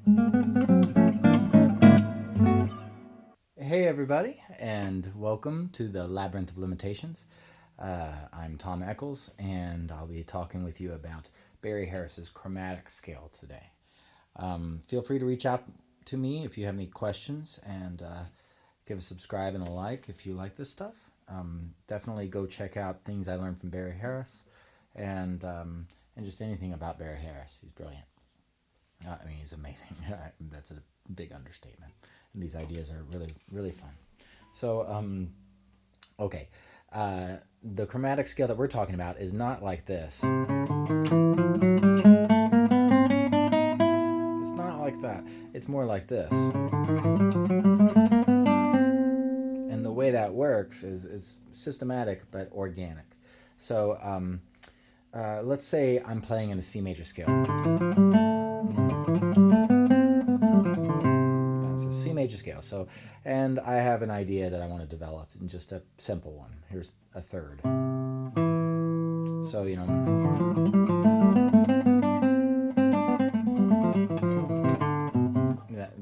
Hey everybody, and welcome to the Labyrinth of Limitations. I'm Tom Eccles, and I'll be talking with you about Barry Harris's chromatic scale today. Feel free to reach out to me if you have any questions, and give a subscribe and a like if you like this stuff. Definitely go check out things I learned from Barry Harris, and just anything about Barry Harris. He's brilliant. I mean, he's amazing. That's a big understatement. And these ideas are really, really fun. So, okay. The chromatic scale that we're talking about is not like this. It's not like that. It's more like this. And the way that works is systematic but organic. So, let's say I'm playing in the C major scale. That's a C major scale. So, and I have an idea that I want to develop in just a simple one. Here's a third. So,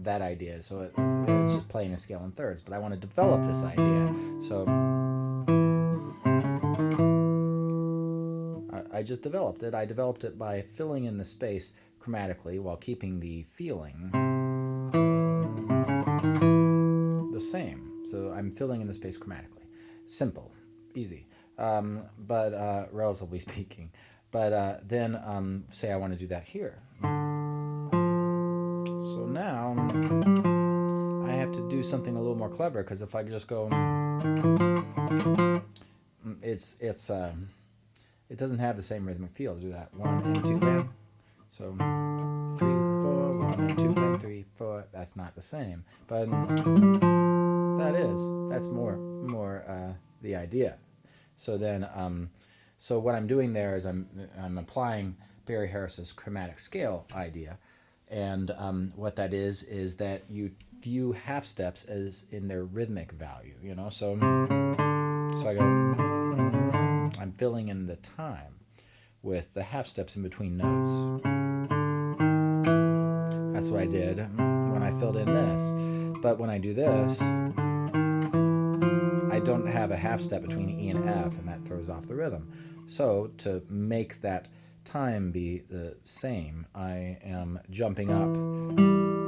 that idea. So it's just playing a scale in thirds, but I want to develop this idea. So I just developed it. I developed it by filling in the space chromatically while keeping the feeling the same. So I'm filling in the space chromatically. Simple, easy, but relatively speaking. But then say I want to do that here. So now I have to do something a little more clever, because if I just go, it doesn't have the same rhythmic feel to do that. 1 and 2 bam. So 3, 4, 1 and 2 bam, 3, 4. That's not the same, but that is. That's more the idea. So then, so what I'm doing there is I'm applying Barry Harris's chromatic scale idea, and what that is that you view half steps as in their rhythmic value. So I go. I'm filling in the time with the half steps in between notes. That's what I did when I filled in this. But when I do this, I don't have a half step between E and F, and that throws off the rhythm. So to make that time be the same, I am jumping up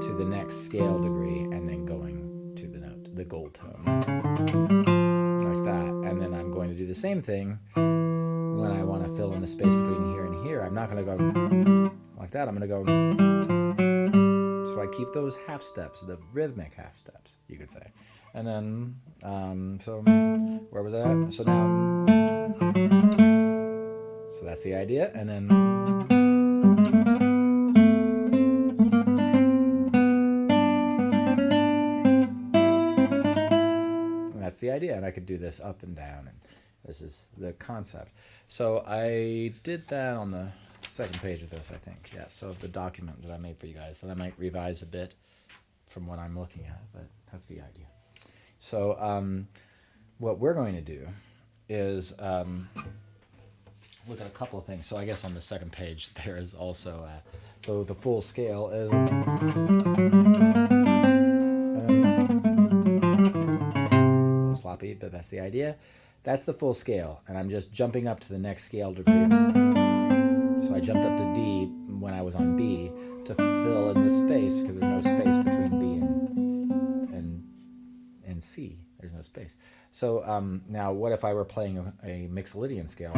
to the next scale degree and then going to the note, the gold tone, like that. And then I'm going to do the same thing when I want to fill in the space between here and here. I'm not going to go like that. I'm going to go. So I keep those half steps, the rhythmic half steps, you could say. And then, so where was that? So now, so that's the idea. And then, that's the idea. And I could do this up and down, and this is the concept. So I did that on the second page of this, I think. Yeah, so the document that I made for you guys that I might revise a bit from what I'm looking at, but that's the idea. So what we're going to do is look at a couple of things. So I guess on the second page there is also, so the full scale is... sloppy, but that's the idea. That's the full scale, and I'm just jumping up to the next scale degree. So I jumped up to D when I was on B to fill in the space, because there's no space between B and C. There's no space. So now what if I were playing a Mixolydian scale?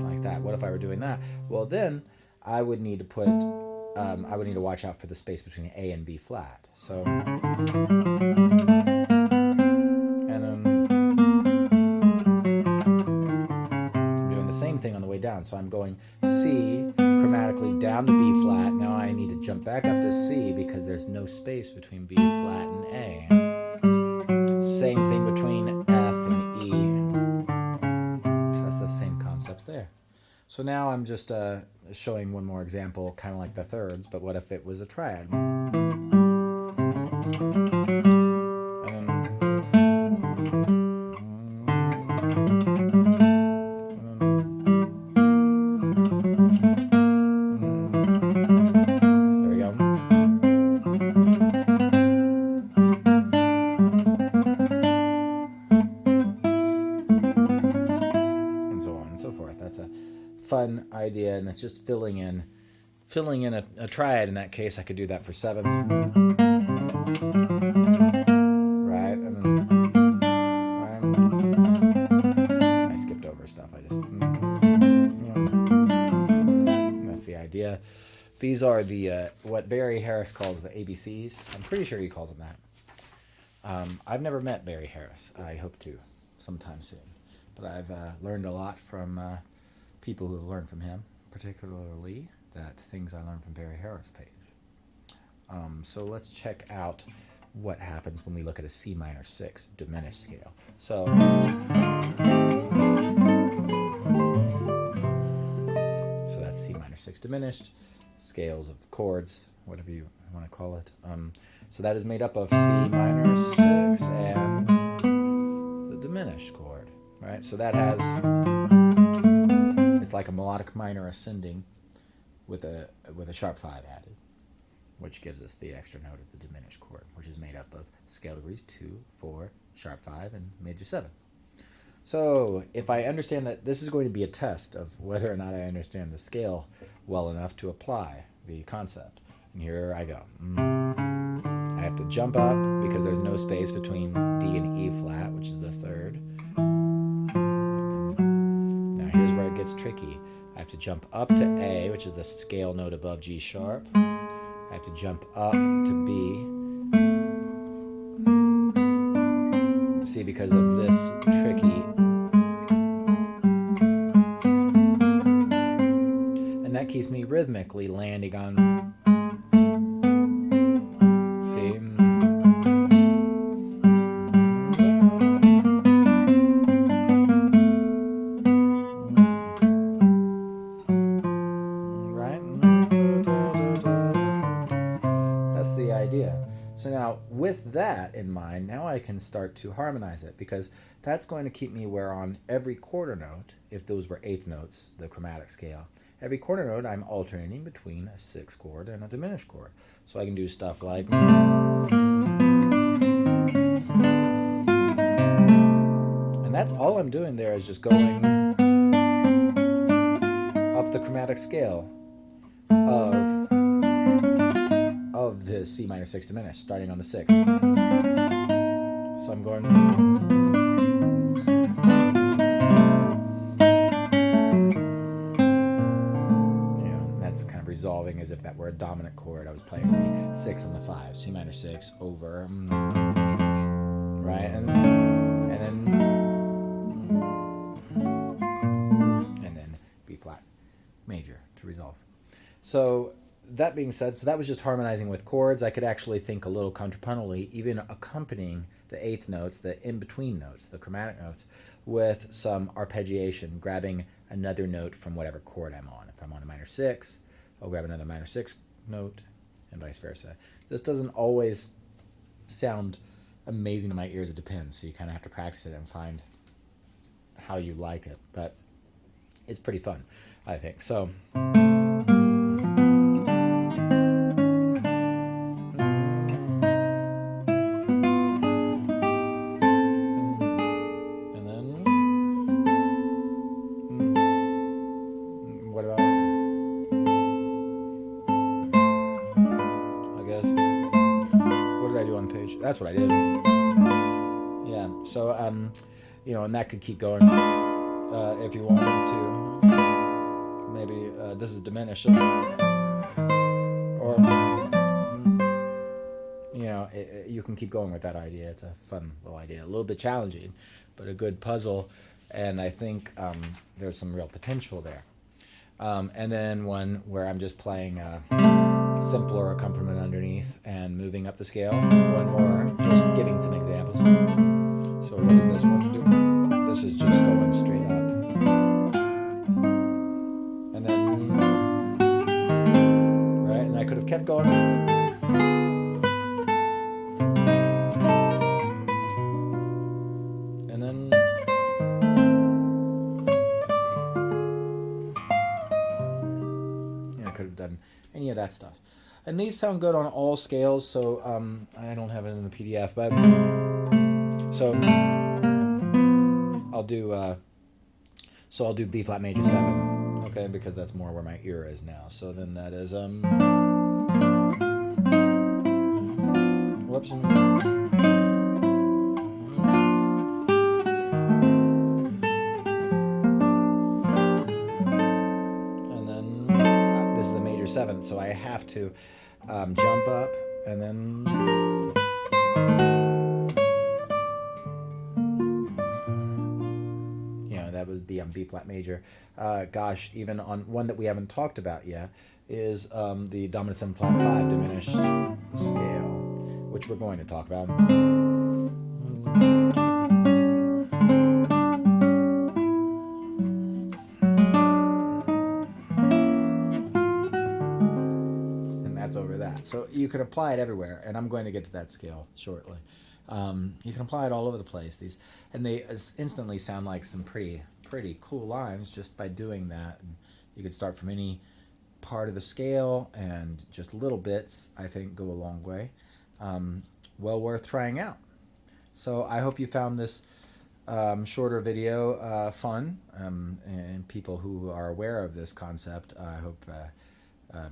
Like that. What if I were doing that? Well, then I would need to put... I would need to watch out for the space between A and B flat. So, and then I'm doing the same thing on the way down. So I'm going C chromatically down to B flat. Now I need to jump back up to C because there's no space between B flat and A. Same thing between F and E. So that's the same concept there. So now I'm just showing one more example, kind of like the thirds, but what if it was a triad? and it's just filling in a triad. In that case, I could do that for sevenths, right? And then right. I skipped over stuff. I just that's the idea. These are the what Barry Harris calls the ABCs. I'm pretty sure he calls them that. I've never met Barry Harris. I hope to sometime soon. But I've learned a lot from people who have learned from him, particularly that things I learned from Barry Harris page. So let's check out what happens when we look at a C minor 6 diminished scale. So that's C minor 6 diminished, scales of chords, whatever you want to call it. So that is made up of C minor 6 and the diminished chord, right? So that has, it's like a melodic minor ascending with a sharp 5 added, which gives us the extra note of the diminished chord, which is made up of scale degrees 2, 4, sharp 5, and major 7. So if I understand that, this is going to be a test of whether or not I understand the scale well enough to apply the concept. And here I go. I have to jump up because there's no space between D and E flat, which is the third. Now here's where it gets tricky. I have to jump up to A, which is the scale note above G sharp. I have to jump up to B. See, because of this tricky. And that keeps me rhythmically landing on. See? Right? That's the idea. So now, with that in mind, now I can start to harmonize it, because that's going to keep me where on every quarter note, if those were eighth notes, the chromatic scale, every quarter note I'm alternating between a 6 chord and a diminished chord. So I can do stuff like, and that's all I'm doing there is just going up the chromatic scale of the C minor 6 diminished, starting on the 6. So I'm going, that's kind of resolving as if that were a dominant chord. I was playing the 6 on the 5, C minor 6 over, right, and then B flat major to resolve. So that being said, so that was just harmonizing with chords. I could actually think a little contrapuntally, even accompanying the eighth notes, the in-between notes, the chromatic notes, with some arpeggiation, grabbing another note from whatever chord I'm on. If I'm on a minor 6, I'll grab another minor 6 note, and vice versa. This doesn't always sound amazing to my ears. It depends. So you kind of have to practice it and find how you like it. But it's pretty fun, I think. So that's what I did. Yeah. So, and that could keep going if you wanted to. Maybe this is diminished, or you can keep going with that idea. It's a fun little idea, a little bit challenging, but a good puzzle, and I think there's some real potential there. And then one where I'm just playing simpler accompaniment underneath and moving up the scale. One more, just giving some examples. So what does this one do? This is just going straight up. And then, right, and I could have kept going. And then, I could have done any of that stuff. And these sound good on all scales, so I don't have it in the PDF, but so I'll do B flat major 7. okay, because that's more where my ear is now. So then that is whoops. And then this is a major seventh, so I have to jump up and then. That would be on B flat major. Gosh, even on one that we haven't talked about yet is the dominant 7 flat 5 diminished scale, which we're going to talk about. And that's over that. So you can apply it everywhere, and I'm going to get to that scale shortly. You can apply it all over the place. These, and they instantly sound like some pretty cool lines just by doing that. And you could start from any part of the scale, and just little bits, I think, go a long way. Well worth trying out. So I hope you found this shorter video fun, and people who are aware of this concept, I hope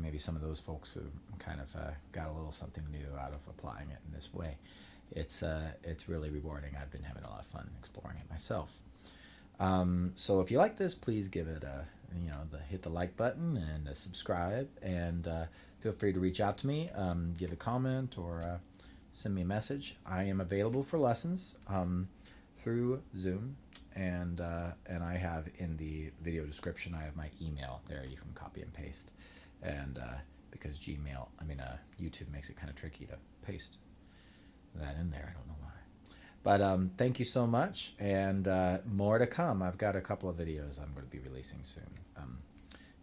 maybe some of those folks who kind of got a little something new out of applying it in this way. It's really rewarding. I've been having a lot of fun exploring it myself. So if you like this, please give it hit the like button and subscribe, and feel free to reach out to me, give a comment, or send me a message. I am available for lessons through Zoom, and I have in the video description, I have my email there. You can copy and paste, and because YouTube makes it kind of tricky to paste that in there. I don't know why. But thank you so much, and more to come. I've got a couple of videos I'm going to be releasing soon,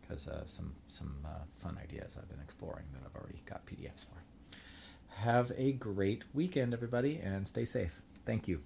because some fun ideas I've been exploring that I've already got PDFs for. Have a great weekend, everybody, and stay safe. Thank you.